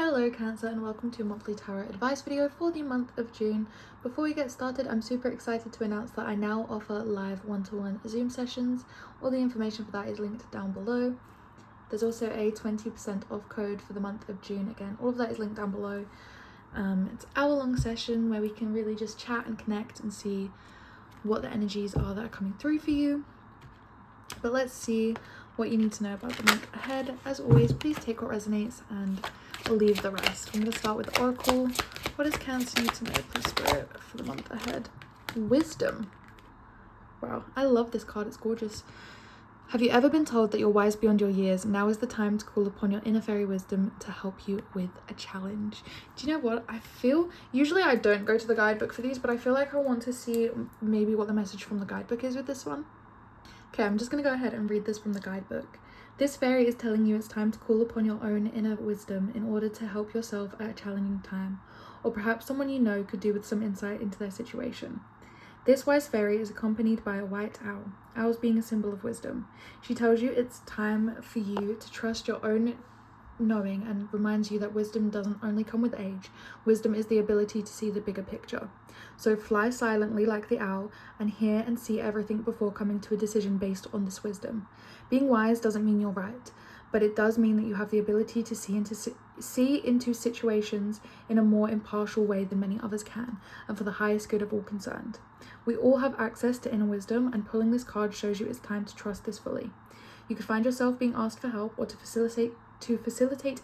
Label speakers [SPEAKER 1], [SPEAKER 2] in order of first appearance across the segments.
[SPEAKER 1] Hello Cancer and welcome to a monthly tarot advice video for the month of June. Before we get started, I'm super excited to announce that I now offer live one-to-one Zoom sessions. All the information for that is linked down below. There's also a 20% off code for the month of June. Again, all of that is linked down below. It's an hour-long session where we can really just chat and connect and see what the energies are that are coming through for you. But let's see what you need to know about the month ahead. As always, please take what resonates and leave the rest. I'm going to start with the Oracle. What does Cancer need to know, please, Spirit, for the month ahead? Wisdom. Wow, I love this card. It's gorgeous. Have you ever been told that you're wise beyond your years? Now is the time to call upon your inner fairy wisdom to help you with a challenge. Do you know what? I feel, usually I don't go to the guidebook for these, but I feel like I want to see maybe what the message from the guidebook is with this one. Okay, I'm just going to go ahead and read this from the guidebook. This fairy is telling you it's time to call upon your own inner wisdom in order to help yourself at a challenging time, or perhaps someone you know could do with some insight into their situation. This wise fairy is accompanied by a white owl, owls being a symbol of wisdom. She tells you it's time for you to trust your own knowing and reminds you that wisdom doesn't only come with age. Wisdom is the ability to see the bigger picture. So fly silently like the owl and hear and see everything before coming to a decision based on this wisdom. Being wise doesn't mean you're right, but it does mean that you have the ability to see into situations in a more impartial way than many others can, and for the highest good of all concerned. We all have access to inner wisdom, and pulling this card shows you it's time to trust this fully. You could find yourself being asked for help or to facilitate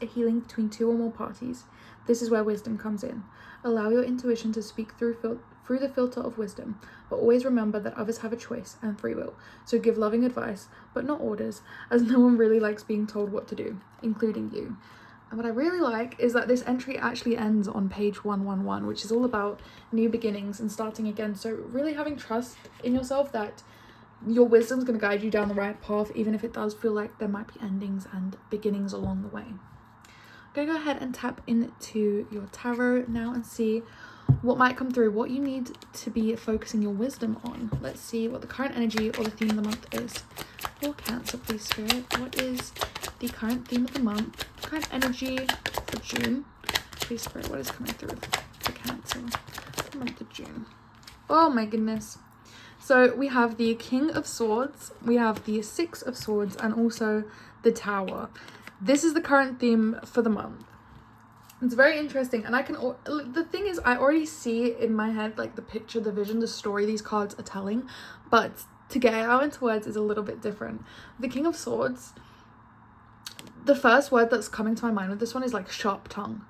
[SPEAKER 1] a healing between two or more parties. This is where wisdom comes in. Allow your intuition to speak through the filter of wisdom, but always remember that others have a choice and free will. So give loving advice, but not orders, as no one really likes being told what to do, including you. And what I really like is that this entry actually ends on page 111, which is all about new beginnings and starting again. So really having trust in yourself that your wisdom's going to guide you down the right path, even if it does feel like there might be endings and beginnings along the way. I'm going to go ahead and tap into your tarot now and see what might come through, what you need to be focusing your wisdom on. Let's see what the current energy or the theme of the month is. For Cancer, please, Spirit. What is the current theme of the month? Current energy for June. Please, Spirit, what is coming through for Cancer for the month of June? Oh my goodness. So we have the King of Swords, we have the Six of Swords, and also the Tower. This is the current theme for the month. It's very interesting, and the thing is, I already see in my head like the picture, the vision, the story these cards are telling, but to get it out into words is a little bit different. The King of Swords, the first word that's coming to my mind with this one is like sharp tongue.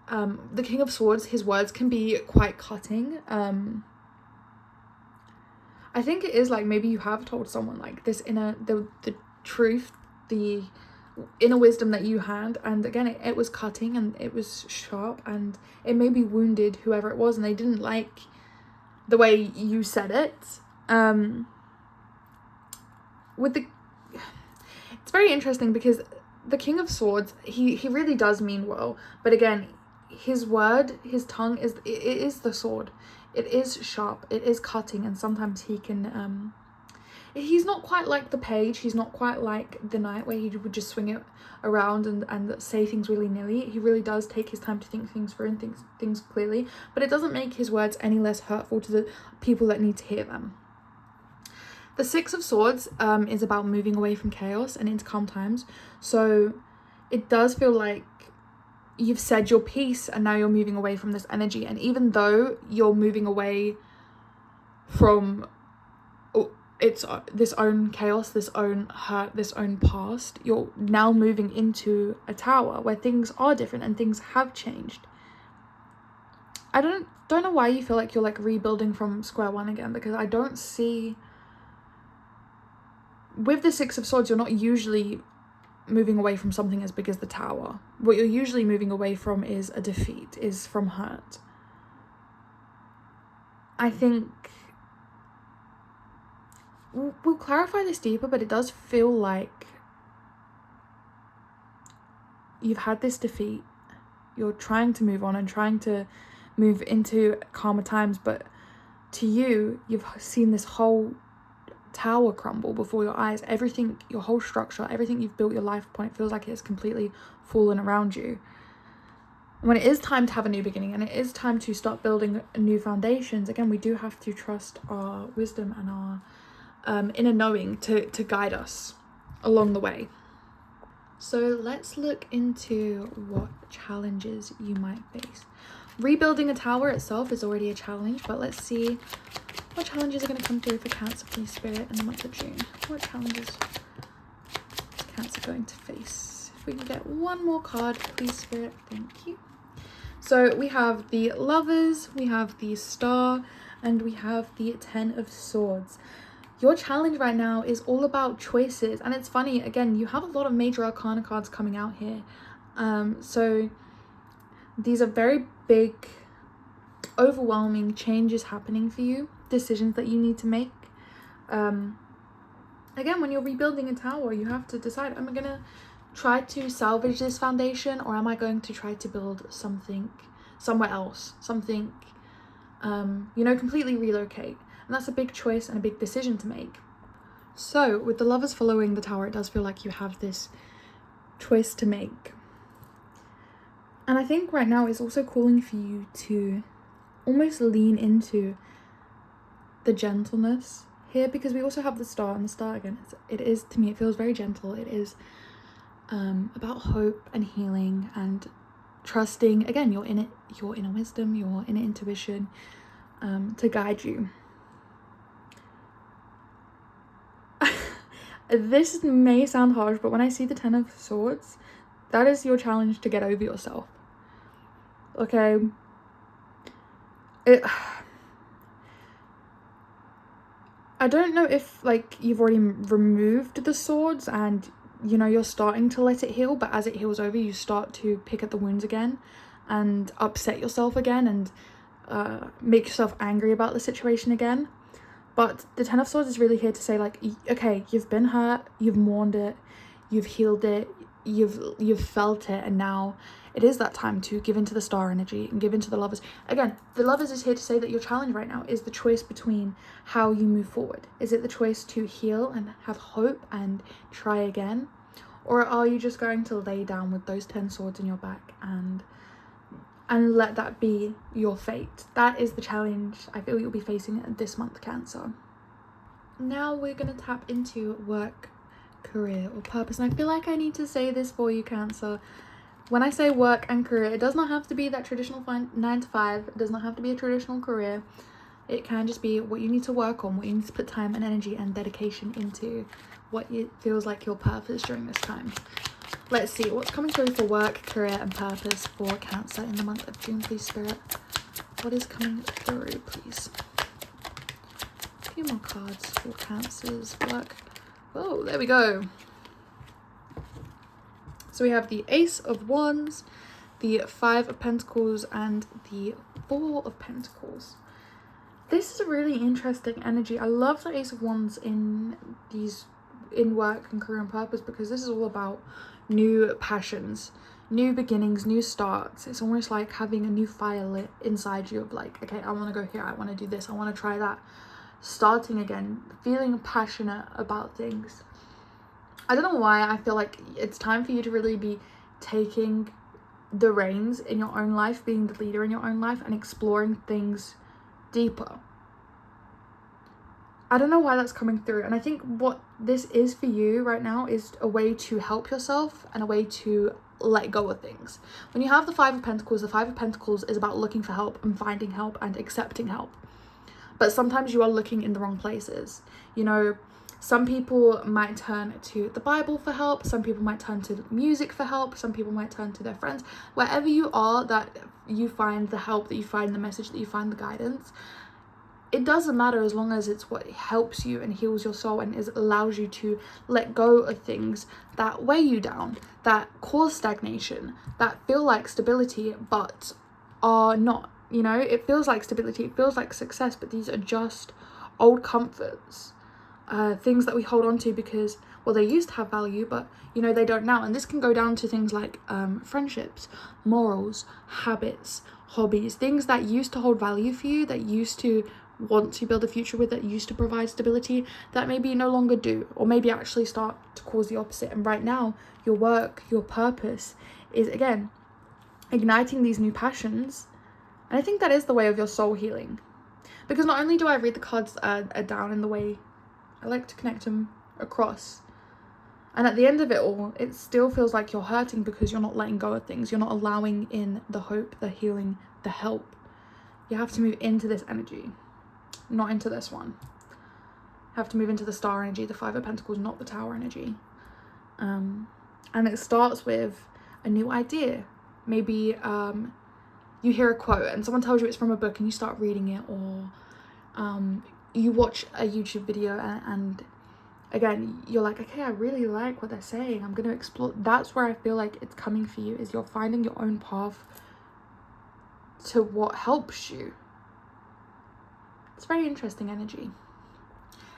[SPEAKER 1] The King of Swords, his words can be quite cutting. I think it is like maybe you have told someone like this the truth, the inner wisdom that you had, and again it was cutting and it was sharp and it maybe wounded whoever it was and they didn't like the way you said it. It's very interesting because the King of Swords, he really does mean well, but again his tongue it is the sword. It is sharp, it is cutting, and sometimes he can he's not quite like the Page, he's not quite like the Knight where he would just swing it around and say things willy-nilly. He really does take his time to think things through and think things clearly, but it doesn't make his words any less hurtful to the people that need to hear them. The Six of Swords is about moving away from chaos and into calm times, so it does feel like you've said your piece and now you're moving away from this energy, and even though you're moving away from this own chaos, this own hurt, this own past, you're now moving into a tower where things are different and things have changed. I don't know why you feel like you're like rebuilding from square one again, because I don't see, with the Six of Swords, you're not usually moving away from something as big as the Tower. What you're usually moving away from is a defeat, is from hurt. I think we'll clarify this deeper, but it does feel like you've had this defeat, you're trying to move on and trying to move into calmer times, but to you, you've seen this whole tower crumble before your eyes. Everything, your whole structure, everything you've built your life upon, it feels like it's completely fallen around you. when it is time to have a new beginning and it is time to start building new foundations, again, we do have to trust our wisdom and our inner knowing to guide us along the way. So let's look into what challenges you might face. Rebuilding a tower itself is already a challenge, but let's see what challenges are going to come through for Cancer, please, Spirit, in the month of June. What challenges is Cancer going to face? If we can get one more card, please, Spirit, thank you. So we have the Lovers, we have the Star, and we have the Ten of Swords. Your challenge right now is all about choices. And it's funny, again, you have a lot of major arcana cards coming out here. So these are very big, overwhelming changes happening for you, decisions that you need to make. Again, when you're rebuilding a tower, you have to decide, am I going to try to salvage this foundation, or am I going to try to build something somewhere else, something, completely relocate? And that's a big choice and a big decision to make. So with the Lovers following the tower, it does feel like you have this choice to make. And I think right now it's also calling for you to almost lean into the gentleness here, because we also have the Star, and the Star, again, it is, to me, it feels very gentle. It is about hope and healing and trusting, again, your inner wisdom, your inner intuition, to guide you. This may sound harsh, but when I see the Ten of Swords, that is your challenge to get over yourself. Okay? I don't know if, like, you've already removed the swords and, you're starting to let it heal, but as it heals over, you start to pick at the wounds again and upset yourself again and make yourself angry about the situation again. But the Ten of Swords is really here to say, like, okay, you've been hurt, you've mourned it, you've healed it, you've felt it, and now it is that time to give into the Star energy and give into the Lovers. Again, the Lovers is here to say that your challenge right now is the choice between how you move forward. Is it the choice to heal and have hope and try again? Or are you just going to lay down with those 10 swords in your back and let that be your fate? That is the challenge I feel you'll be facing this month, Cancer. Now we're going to tap into work, career, or purpose. And I feel like I need to say this for you, Cancer. When I say work and career, it does not have to be that traditional 9 to 5. It does not have to be a traditional career. It can just be what you need to work on, what you need to put time and energy and dedication into, what it feels like your purpose during this time. Let's see what's coming through for work, career, and purpose for Cancer in the month of June, please, Spirit. What is coming through, please? A few more cards for Cancer's work. Oh, there we go. So we have the Ace of Wands, the Five of Pentacles, and the Four of Pentacles. This is a really interesting energy. I love the Ace of Wands in work and career and purpose, because this is all about new passions, new beginnings, new starts. It's almost like having a new fire lit inside you of, like, okay, I want to go here, I want to do this, I want to try that. Starting again, feeling passionate about things. I don't know why I feel like it's time for you to really be taking the reins in your own life, being the leader in your own life, and exploring things deeper. I don't know why that's coming through. And I think what this is for you right now is a way to help yourself and a way to let go of things. When you have the Five of Pentacles is about looking for help and finding help and accepting help. But sometimes you are looking in the wrong places. Some people might turn to the Bible for help. Some people might turn to music for help. Some people might turn to their friends. Wherever you are, that you find the help, that you find the message, that you find the guidance. It doesn't matter as long as it's what helps you and heals your soul and allows you to let go of things that weigh you down, that cause stagnation, that feel like stability but are not. It feels like stability, it feels like success, but these are just old comforts. Things that we hold on to because, well, they used to have value, but they don't now. And this can go down to things like friendships, morals, habits, hobbies, things that used to hold value for you, that used to want to build a future with, that used to provide stability, that maybe no longer do, or maybe actually start to cause the opposite. And right now, your work, your purpose is, again, igniting these new passions. And I think that is the way of your soul healing. Because not only do I read the cards are down in the way I like to connect them across, and at the end of it all, it still feels like you're hurting because you're not letting go of things. You're not allowing in the hope, the healing, the help. You have to move into this energy, not into this one. You have to move into the star energy, the Five of Pentacles, not the Tower energy. And it starts with a new idea. Maybe you hear a quote and someone tells you it's from a book and you start reading it, or you watch a YouTube video and again, you're like, okay, I really like what they're saying. I'm going to explore. That's where I feel like it's coming for you, is you're finding your own path to what helps you. It's very interesting energy.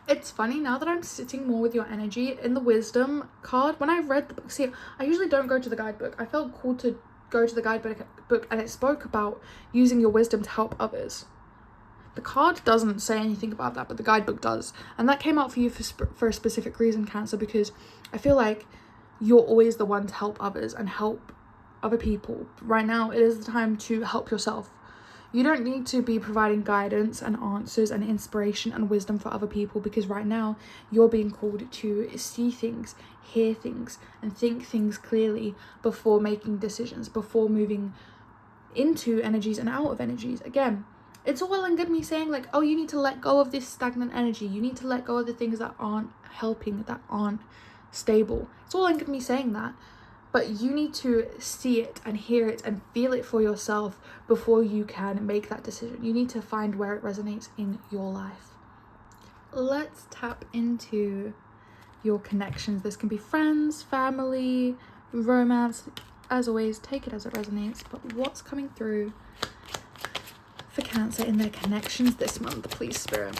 [SPEAKER 1] It's funny, now that I'm sitting more with your energy, in the wisdom card, when I read the book, see, I usually don't go to the guidebook. I felt called to go to the guidebook, and it spoke about using your wisdom to help others. The card doesn't say anything about that, but the guidebook does. And that came out for you for a specific reason, Cancer, because I feel like you're always the one to help others and help other people. Right now, it is the time to help yourself. You don't need to be providing guidance and answers and inspiration and wisdom for other people, because right now you're being called to see things, hear things, and think things clearly before making decisions, before moving into energies and out of energies. Again, it's all well and good me saying like, oh, you need to let go of this stagnant energy. You need to let go of the things that aren't helping, that aren't stable. It's all well and good me saying that. But you need to see it and hear it and feel it for yourself before you can make that decision. You need to find where it resonates in your life. Let's tap into your connections. This can be friends, family, romance. As always, take it as it resonates. But what's coming through for Cancer in their connections this month, please, Spirit?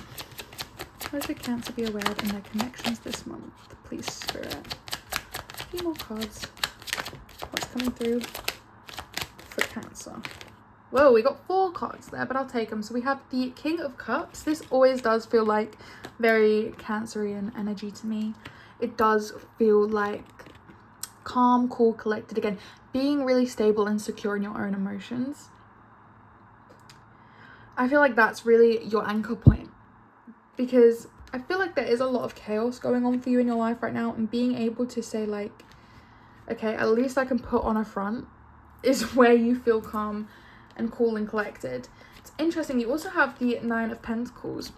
[SPEAKER 1] What should Cancer be aware of in their connections this month, please, Spirit? A few more cards. What's coming through for Cancer? Whoa, we got 4 cards there, but I'll take them. So we have the King of Cups. This always does feel like very Cancerian energy to me. It does feel like calm, cool, collected. Again, being really stable and secure in your own emotions. I feel like that's really your anchor point, because I feel like there is a lot of chaos going on for you in your life right now, and being able to say like, okay, at least I can put on a front, is where you feel calm and cool and collected. It's interesting, you also have the Nine of Pentacles.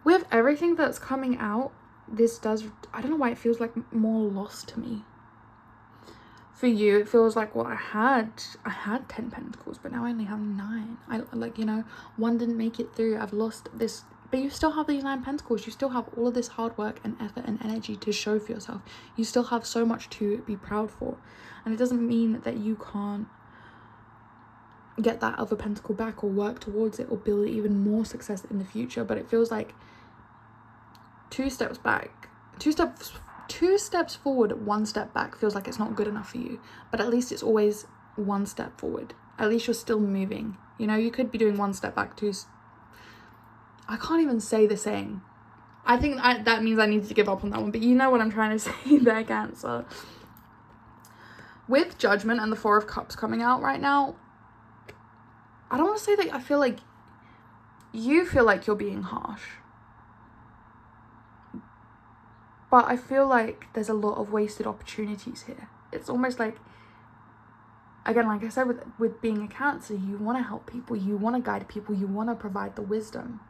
[SPEAKER 1] With everything that's coming out, this does, I don't know why it feels like more lost to me. For you, it feels like, well, I had 10 pentacles, but now I only have 9. I like, you know, one didn't make it through. I've lost this, but you still have these 9 pentacles. You still have all of this hard work and effort and energy to show for yourself. You still have so much to be proud for. And it doesn't mean that you can't get that other pentacle back or work towards it or build even more success in the future. But it feels like 2 steps back, 2 steps forward, 1 step back feels like it's not good enough for you. But at least it's always 1 step forward. At least you're still moving. You know, you could be doing 1 step back, 2. I can't even say the saying. I think that means I need to give up on that one. But you know what I'm trying to say there, Cancer. With Judgment and the 4 of Cups coming out right now, I don't want to say that I feel like you feel like you're being harsh. But I feel like there's a lot of wasted opportunities here. It's almost like, again, like I said, with being a Cancer, you want to help people, you want to guide people, you want to provide the wisdom.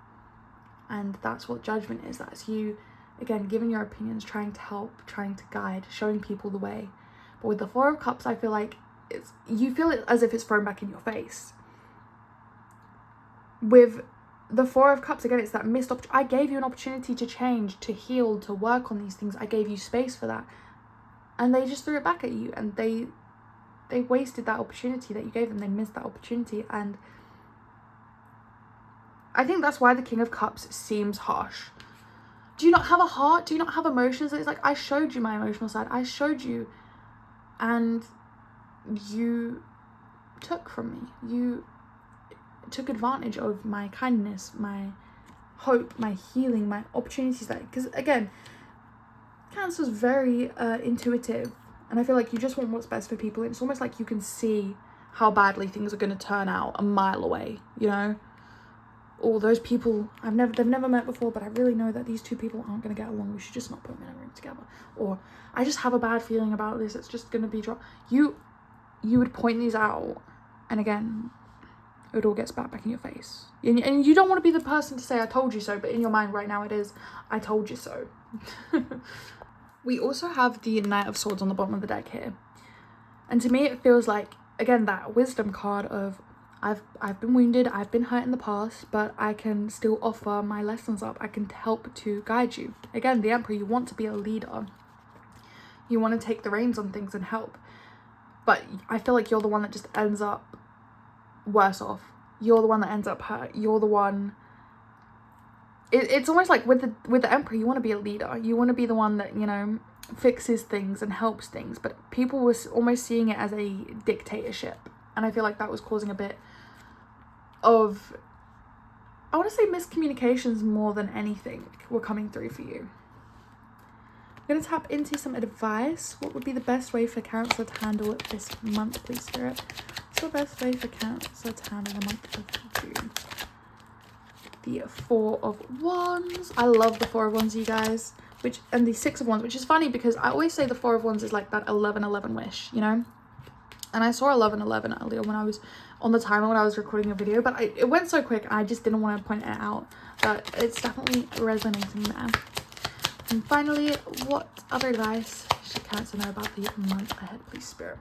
[SPEAKER 1] And that's what Judgment is. That's you, again, giving your opinions, trying to help, trying to guide, showing people the way. But with the 4 of Cups, I feel like you feel it as if it's thrown back in your face. With the 4 of Cups, again, it's that missed opportunity. I gave you an opportunity to change, to heal, to work on these things. I gave you space for that. And they just threw it back at you. And they wasted that opportunity that you gave them. They missed that opportunity. And I think that's why the King of Cups seems harsh. Do you not have a heart? Do you not have emotions? It's like, I showed you my emotional side. I showed you. And you took from me. You took advantage of my kindness, my hope, my healing, my opportunities. Because again, Cancer's very intuitive, And I feel like you just want what's best for people. It's almost like you can see how badly things are going to turn out a mile away, you know? Or those people, they've never met before, but I really know that these two people aren't going to get along. We should just not put them in a room together. Or I just have a bad feeling about this. It's just going to be you would point these out, and again, it all gets back in your face. And you don't want to be the person to say, I told you so, but in your mind right now it is, I told you so. We also have the Knight of Swords on the bottom of the deck here. And to me, it feels like, again, that wisdom card of, I've been wounded, I've been hurt in the past, but I can still offer my lessons up. I can help to guide you. Again, the Emperor, you want to be a leader. You want to take the reins on things and help. But I feel like you're the one that just ends up worse off. You're the one that ends up hurt. You're the one... It's almost like with the Emperor, you want to be a leader. You want to be the one that, you know, fixes things and helps things. But people were almost seeing it as a dictatorship. And I feel like that was causing a bit of, I want to say, miscommunications more than anything were coming through for you. I'm going to tap into some advice. What would be the best way for Cancer to handle this month, please, Spirit? What's the best way for Cancer to handle the month of June? The Four of Wands. I love the Four of Wands, you guys. And the Six of Wands, which is funny because I always say the Four of Wands is like that 11-11 wish, you know? And I saw 11-11 earlier when I was on the timer when I was recording a video, but it went so quick I just didn't want to point it out. But it's definitely resonating there. And finally, what other advice should Cancer know about the month ahead, please, Spirit?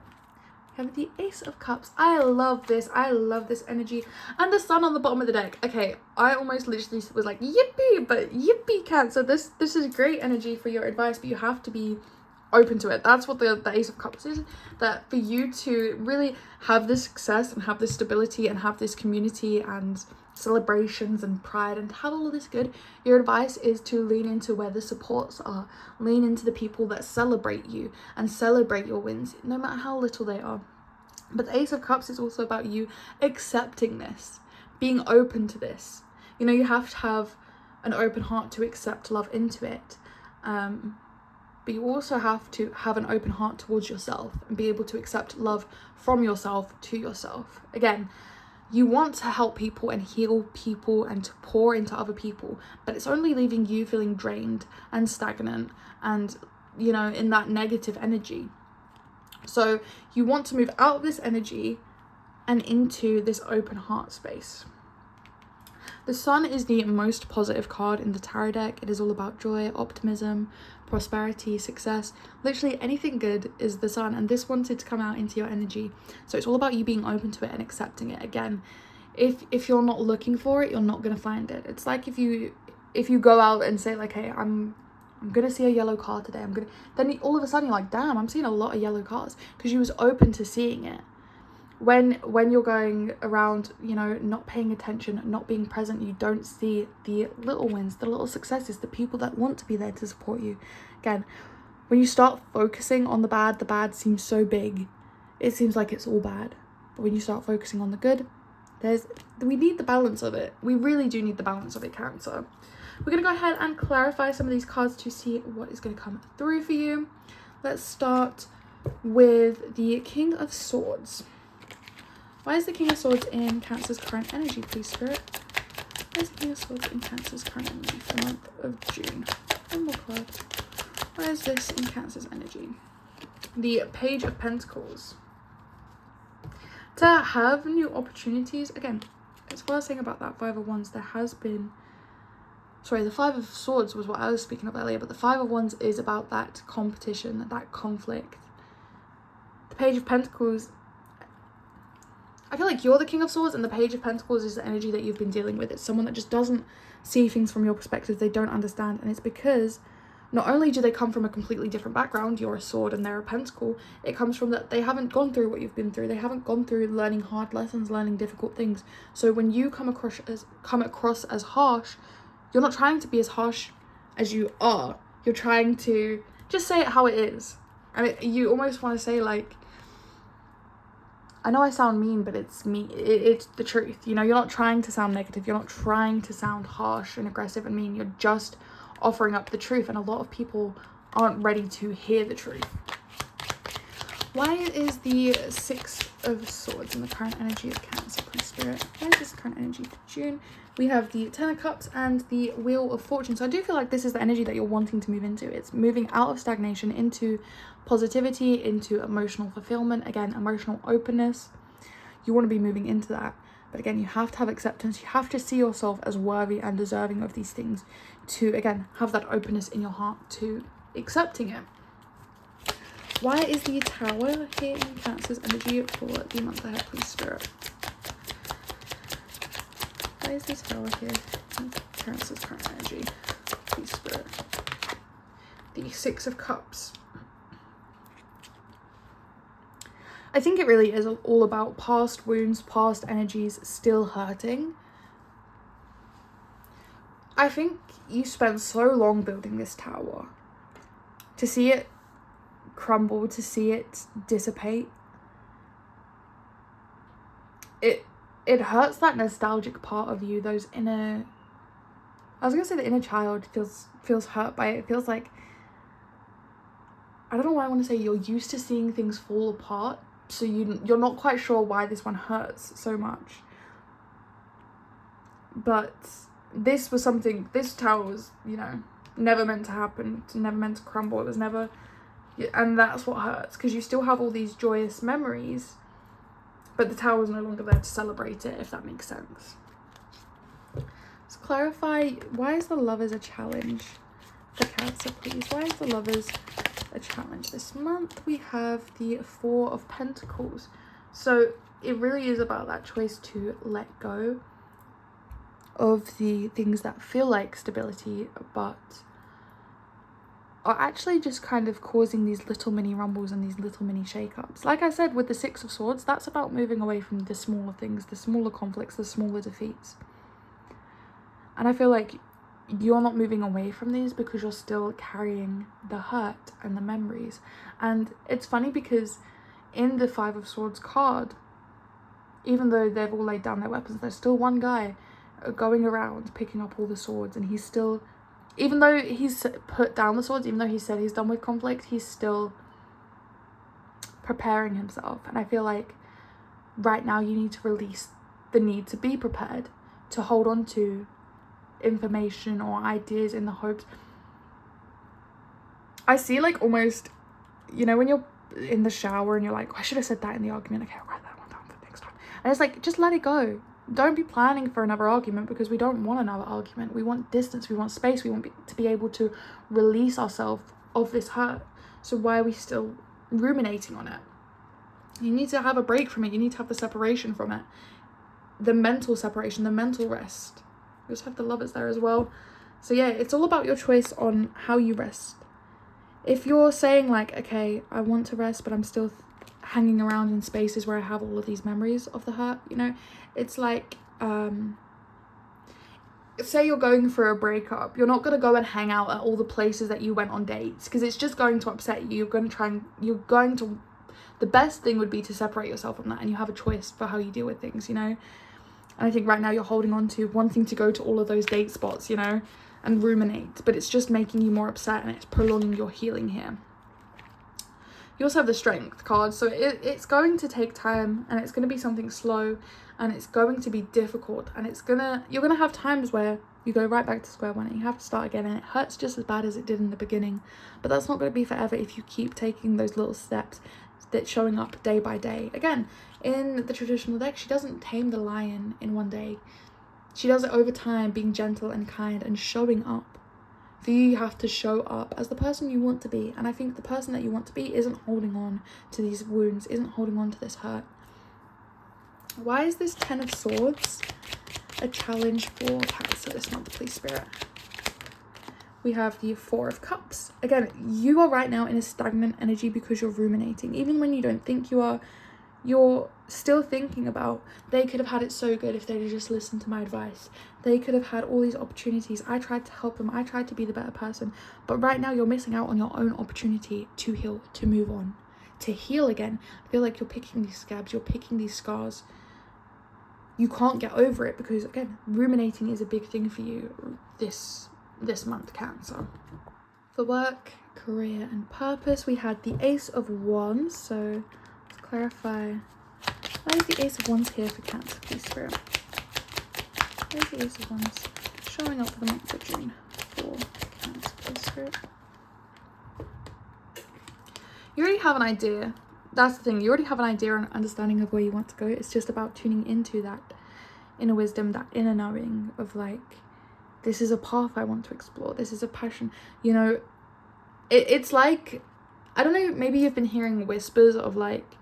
[SPEAKER 1] We have the Ace of Cups. I love this. I love this energy. And the Sun on the bottom of the deck. Okay, I almost literally was like, yippee, but yippee, Cancer. This is great energy for your advice, but you have to be open to it. That's what the Ace of Cups is, that for you to really have this success and have this stability and have this community and celebrations and pride and have all of this good, your advice is to lean into where the supports are. Lean into the people that celebrate you and celebrate your wins, no matter how little they are. But the Ace of Cups is also about you accepting this, being open to this. You know, you have to have an open heart to accept love into it. But you also have to have an open heart towards yourself and be able to accept love from yourself to yourself. Again, you want to help people and heal people and to pour into other people, but it's only leaving you feeling drained and stagnant and, you know, in that negative energy. So you want to move out of this energy and into this open heart space. The Sun is the most positive card in the tarot deck. It is all about joy, optimism, prosperity, success. Literally anything good is the Sun, and this wanted to come out into your energy. So it's all about you being open to it and accepting it. Again, if you're not looking for it, you're not going to find it. It's like if you go out and say like, hey, I'm gonna see a yellow car today. Then all of a sudden you're like, damn, I'm seeing a lot of yellow cars, because you was open to seeing it. When you're going around, you know, not paying attention, not being present, you don't see the little wins, the little successes, the people that want to be there to support you. Again, when you start focusing on the bad seems so big. It seems like it's all bad. But when you start focusing on the good, we need the balance of it. We really do need the balance of it, Cancer. We're going to go ahead and clarify some of these cards to see what is going to come through for you. Let's start with the King of Swords. Why is the King of Swords in Cancer's current energy, please, Spirit? Why is the King of Swords in Cancer's current energy for the month of June? One more card. Why is this in Cancer's energy? The Page of Pentacles. To have new opportunities, again, it's what I was saying about that Five of Wands. There has been... Sorry, the Five of Swords was what I was speaking of earlier, but the Five of Wands is about that competition, that conflict. The Page of Pentacles... I feel like you're the King of Swords, and the Page of Pentacles is the energy that you've been dealing with. It's someone that just doesn't see things from your perspective. They don't understand. And it's because not only do they come from a completely different background, you're a sword and they're a pentacle, it comes from that they haven't gone through what you've been through. They haven't gone through learning hard lessons, learning difficult things. So when you come across as harsh, you're not trying to be as harsh as you are. You're trying to just say it how it is. And you almost want to say, like, I know I sound mean, but it's me. It's the truth. You know, you're not trying to sound negative. You're not trying to sound harsh and aggressive and mean. You're just offering up the truth. And a lot of people aren't ready to hear the truth. Why is the Six of Swords in the current energy of Cancer, please, Spirit? Why is this current energy for June? We have the Ten of Cups and the Wheel of Fortune. So I do feel like this is the energy that you're wanting to move into. It's moving out of stagnation into positivity, into emotional fulfillment. Again, emotional openness. You want to be moving into that. But again, you have to have acceptance. You have to see yourself as worthy and deserving of these things to, again, have that openness in your heart to accepting it. Why is the Tower here in Cancer's energy for the month ahead, please, Spirit? Why is this Tower here in Cancer's current energy, please, Spirit? The Six of Cups. I think it really is all about past wounds, past energies still hurting. I think you spent so long building this tower. To see it crumble, to see it dissipate, it hurts that nostalgic part of you, those inner, I was gonna say the inner child feels hurt by it. It feels like, I don't know why I want to say you're used to seeing things fall apart, so you're not quite sure why this one hurts so much. But this was something, this tower was, you know, never meant to happen, never meant to crumble. It was never, and that's what hurts, because you still have all these joyous memories, but the tower is no longer there to celebrate it, if that makes sense. Let's clarify, why is the Lovers a challenge for Cancer, please? Why is the Lovers a challenge this month? We have the Four of Pentacles. So it really is about that choice to let go of the things that feel like stability, but are actually just kind of causing these little mini rumbles and these little mini shake-ups. Like I said, with the Six of Swords, that's about moving away from the smaller things, the smaller conflicts, the smaller defeats. And I feel like you're not moving away from these because you're still carrying the hurt and the memories. And it's funny because in the Five of Swords card, even though they've all laid down their weapons, there's still one guy going around picking up all the swords, and he's still, even though he's put down the swords, even though he said he's done with conflict, he's still preparing himself. And I feel like right now you need to release the need to be prepared, to hold on to information or ideas in the hopes. I see like almost, you know, when you're in the shower and you're like, oh, I should have said that in the argument. Okay, I'll write that one down for next time. And it's like, just let it go. Don't be planning for another argument, because we don't want another argument. We want distance, we want space, we want to be able to release ourselves of this hurt. So why are we still ruminating on it? You need to have a break from it. You need to have the separation from it. The mental separation, the mental rest. We also have the Lovers there as well. So yeah, it's all about your choice on how you rest. If you're saying like, okay, I want to rest, but I'm still hanging around in spaces where I have all of these memories of the hurt, you know, it's like, say you're going for a breakup, you're not going to go and hang out at all the places that you went on dates, because it's just going to upset you. The best thing would be to separate yourself from that, and you have a choice for how you deal with things, you know. And I think right now you're holding on to wanting to go to all of those date spots, you know, and ruminate, but it's just making you more upset, and it's prolonging your healing here. You also have the Strength card, so it's going to take time, and it's going to be something slow, and it's going to be difficult, and you're gonna have times where you go right back to square one and you have to start again, and it hurts just as bad as it did in the beginning. But that's not going to be forever if you keep taking those little steps, that showing up day by day. Again, in the traditional deck, she doesn't tame the lion in one day. She does it over time, being gentle and kind and showing up. For you, you have to show up as the person you want to be. And I think the person that you want to be isn't holding on to these wounds, isn't holding on to this hurt. Why is this Ten of Swords a challenge for Cancer this month, please, Spirit? We have the Four of Cups. Again, you are right now in a stagnant energy because you're ruminating. Even when you don't think you are, you're still thinking about, they could have had it so good if they'd just listened to my advice. They could have had all these opportunities. I tried to help them. I tried to be the better person. But right now you're missing out on your own opportunity to heal, to move on, to heal again. I feel like you're picking these scabs, you're picking these scars. You can't get over it because, again, ruminating is a big thing for you this month, Cancer. For work, career and purpose, we had the Ace of Wands. So let's clarify, why is the Ace of Wands here for Cancer, please, Spirit? Why is the Ace of Wands showing up for the month of June for Cancer, please, Spirit? You already have an idea. That's the thing, you already have an idea and understanding of where you want to go. It's just about tuning into that inner wisdom, that inner knowing of like, this is a path I want to explore, this is a passion, you know. It's like, I don't know, maybe you've been hearing whispers of like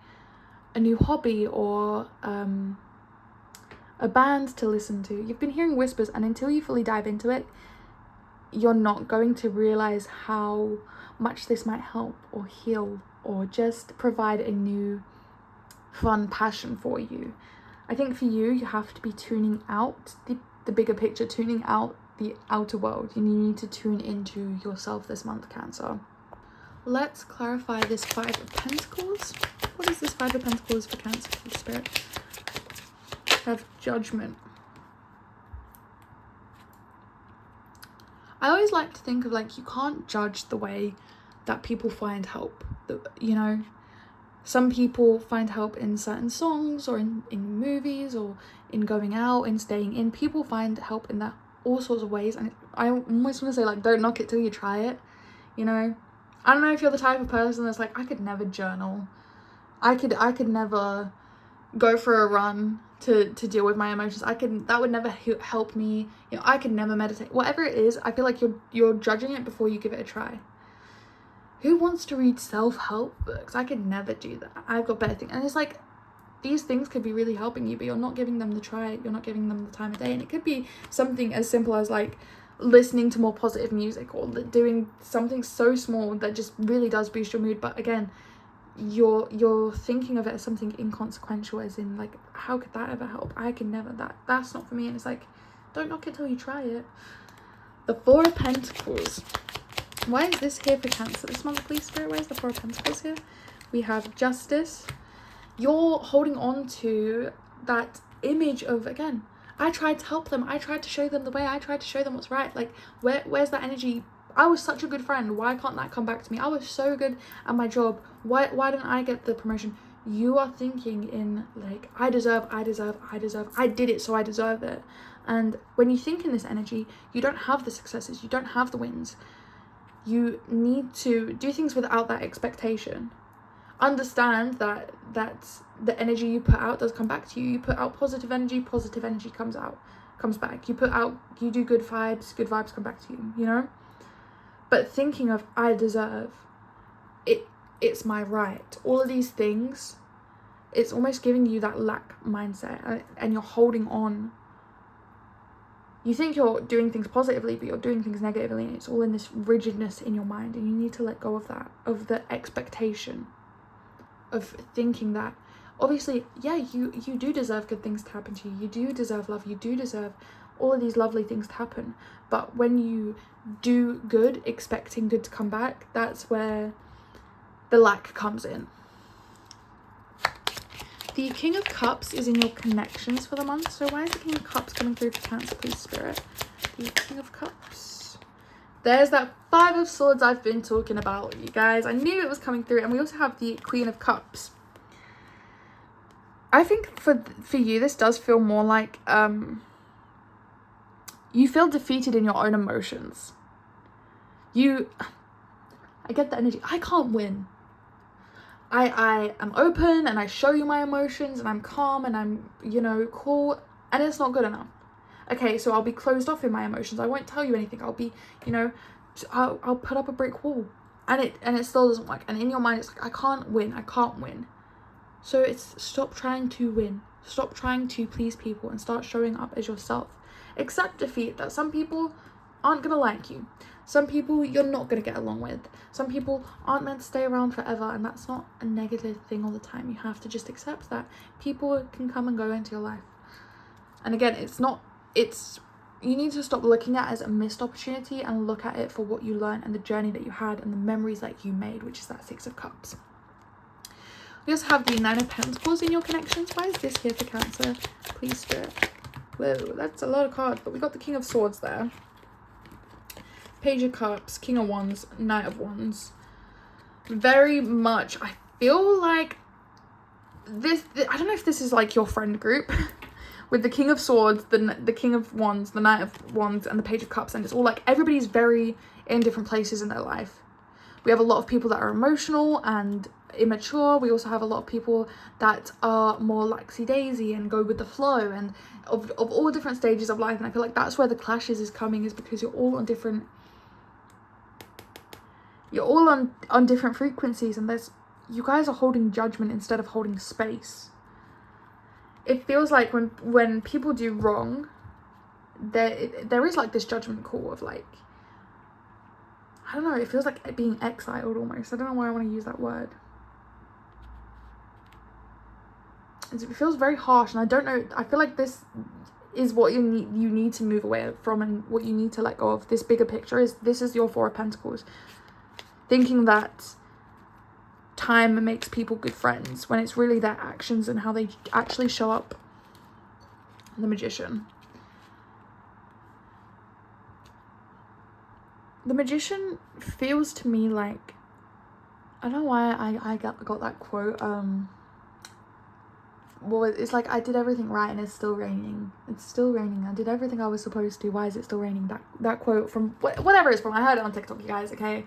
[SPEAKER 1] a new hobby or a band to listen to. You've been hearing whispers, and until you fully dive into it, you're not going to realize how much this might help or heal or just provide a new fun passion for you. I think for you, you have to be tuning out the bigger picture, tuning out the outer world. You need to tune into yourself this month, Cancer. Let's clarify this Five of Pentacles. What is this Five of Pentacles for Cancer, please, Spirit? We have Judgment. I always like to think of like, you can't judge the way that people find help. You know, some people find help in certain songs or in movies or in going out and staying in. People find help in that all sorts of ways, and I almost want to say like, don't knock it till you try it, you know. I don't know if you're the type of person that's like, I could never journal, I could never go for a run to deal with my emotions, that would never help me, you know, I could never meditate. Whatever it is, I feel like you're judging it before you give it a try. Who wants to read self-help books? I could never do that. I've got better things. And it's like, these things could be really helping you, but you're not giving them the try. You're not giving them the time of day. And it could be something as simple as like listening to more positive music or doing something so small that just really does boost your mood. But again, you're thinking of it as something inconsequential, as in like, how could that ever help? I can never. That's not for me. And it's like, don't knock it till you try it. The Four of Pentacles. Why is this here for Cancer this month, please, Spirit? Where's the Four of Pentacles here? We have Justice. You're holding on to that image of, again, I tried to help them, I tried to show them the way, I tried to show them what's right. Like, where's that energy? I was such a good friend, why can't that come back to me? I was so good at my job, why didn't I get the promotion? You are thinking in like, I deserve, I did it, so I deserve it. And when you think in this energy, you don't have the successes, you don't have the wins. You need to do things without that expectation. Understand that the energy you put out does come back to you. You put out positive energy comes back. You do good vibes come back to you, you know? But thinking of, I deserve, it's my right, all of these things, it's almost giving you that lack mindset, and you're holding on. You think you're doing things positively, but you're doing things negatively, and it's all in this rigidness in your mind, and you need to let go of that, of the expectation of thinking that, obviously, yeah, you do deserve good things to happen to you. You do deserve love. You do deserve all of these lovely things to happen. But when you do good, expecting good to come back, that's where the lack comes in. The King of Cups is in your connections for the month. So why is the King of Cups coming through for Cancer, please, Spirit? The King of Cups. There's that Five of Swords I've been talking about, you guys. I knew it was coming through. And we also have the Queen of Cups. I think for you, this does feel more like you feel defeated in your own emotions. I get the energy. I can't win. I am open and I show you my emotions and I'm calm and I'm, you know, cool, and it's not good enough. Okay, so I'll be closed off in my emotions. I won't tell you anything. I'll be, you know, I'll put up a brick wall, and it still doesn't work. And in your mind, it's like, I can't win. So it's stop trying to win. Stop trying to please people and start showing up as yourself. Accept defeat, that some people aren't gonna like you. Some people you're not gonna get along with. Some people aren't meant to stay around forever, and that's not a negative thing all the time. You have to just accept that people can come and go into your life. And again, you need to stop looking at it as a missed opportunity and look at it for what you learned and the journey that you had and the memories that you made, which is that Six of Cups. We also have the Nine of Pentacles in your connections. Why is this here for Cancer? Please, Spirit. Whoa, that's a lot of cards, but we got the King of Swords there. Page of Cups, King of Wands, Knight of Wands. Very much, I feel like this, I don't know if this is like your friend group with the King of Swords, the King of Wands, the Knight of Wands, and the Page of Cups, and it's all like everybody's very in different places in their life. We have a lot of people that are emotional and immature. We also have a lot of people that are more laxy-daisy and go with the flow, and of all different stages of life. And I feel like that's where the clashes is coming, is because you're all on different frequencies, and you guys are holding judgment instead of holding space. It feels like when people do wrong, there is like this judgment call of like, I don't know, it feels like being exiled almost. I don't know why I want to use that word. It feels very harsh, and I don't know, I feel like this is what you need to move away from, and what you need to let go of. This bigger picture is, this is your Four of Pentacles. Thinking that time makes people good friends, when it's really their actions and how they actually show up. The Magician. The Magician feels to me like, I don't know why I got that quote. Well, it's like, I did everything right and it's still raining. It's still raining. I did everything I was supposed to. Why is it still raining? That quote from whatever it's from. I heard it on TikTok, you guys. Okay,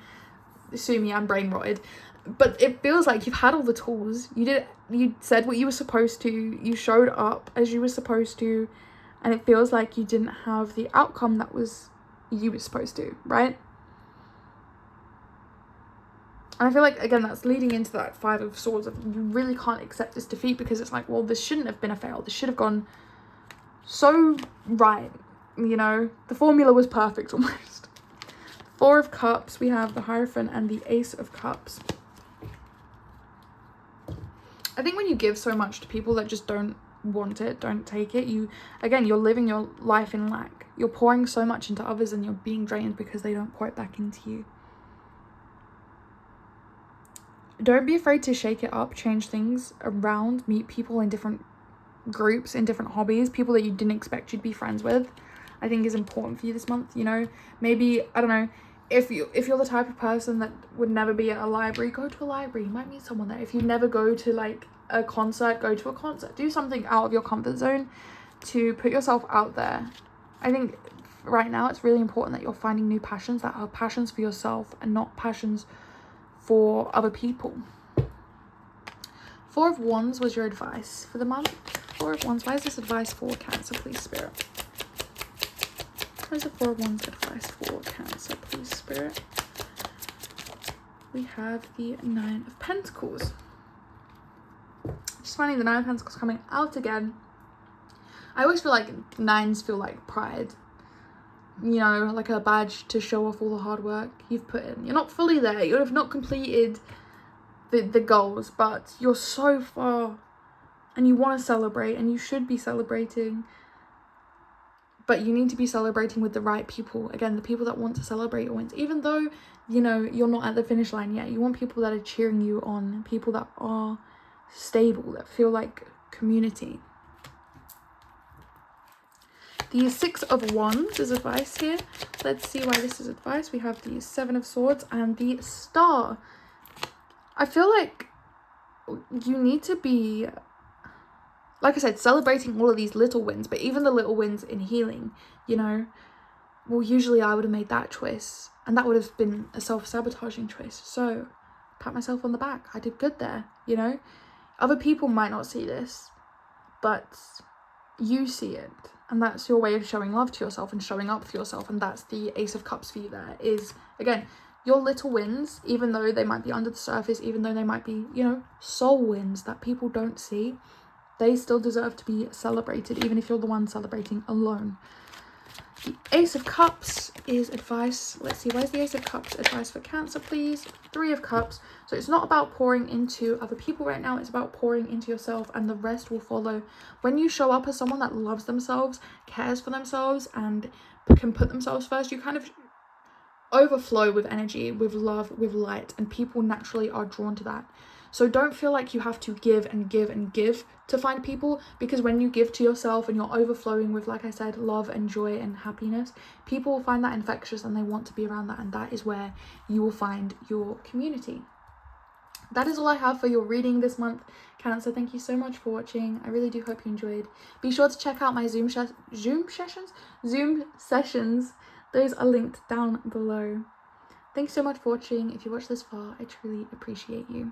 [SPEAKER 1] sue me. I'm brain rotted. But it feels like you've had all the tools. You said what you were supposed to. You showed up as you were supposed to, and it feels like you didn't have the outcome that you were supposed to, right? And I feel like, again, that's leading into that Five of Swords of, you really can't accept this defeat, because it's like, well, this shouldn't have been a fail. This should have gone so right, you know? The formula was perfect almost. Four of Cups, we have the Hierophant and the Ace of Cups. I think when you give so much to people that just don't want it, don't take it, you're living your life in lack. You're pouring so much into others and you're being drained because they don't pour it back into you. Don't be afraid to shake it up, change things around, meet people in different groups, in different hobbies, people that you didn't expect you'd be friends with. I think is important for you this month, you know? Maybe, I don't know, if you're the type of person that would never be at a library, go to a library. You might meet someone there. If you never go to like a concert, go to a concert. Do something out of your comfort zone to put yourself out there. I think right now it's really important that you're finding new passions that are passions for yourself and not passions for other people. Four of Wands was your advice for the month. Four of Wands. Why is this advice for Cancer, please, Spirit? Where's the Four of Wands advice for Cancer, please, Spirit? We have the Nine of Pentacles. Just finding the Nine of Pentacles coming out again. I always feel like nines feel like pride. You know, like a badge to show off all the hard work you've put in. You're not fully there. You have not completed the goals, but you're so far and you want to celebrate, and you should be celebrating. But you need to be celebrating with the right people. Again, the people that want to celebrate your wins. Even though, you know, you're not at the finish line yet. You want people that are cheering you on. People that are stable, that feel like community. The Six of Wands is advice here. Let's see why this is advice. We have the Seven of Swords and the Star. I feel like you need to be, like I said, celebrating all of these little wins, but even the little wins in healing, you know. Well, usually I would have made that choice, and that would have been a self-sabotaging choice. So, pat myself on the back. I did good there, you know. Other people might not see this, but you see it. And that's your way of showing love to yourself and showing up for yourself. And that's the Ace of Cups for you there. Is, again, your little wins, even though they might be under the surface, even though they might be, you know, soul wins that people don't see, they still deserve to be celebrated, even if you're the one celebrating alone. The Ace of Cups is advice. Let's see, where's the Ace of Cups advice for Cancer, please? Three of Cups. So it's not about pouring into other people right now. It's about pouring into yourself, and the rest will follow. When you show up as someone that loves themselves, cares for themselves, and can put themselves first, you kind of overflow with energy, with love, with light, and people naturally are drawn to that. So don't feel like you have to give and give and give to find people, because when you give to yourself and you're overflowing with, like I said, love and joy and happiness, people will find that infectious and they want to be around that, and that is where you will find your community. That is all I have for your reading this month, Cancer. Thank you so much for watching. I really do hope you enjoyed. Be sure to check out my Zoom sessions. Those are linked down below. Thanks so much for watching. If you watched this far, I truly appreciate you.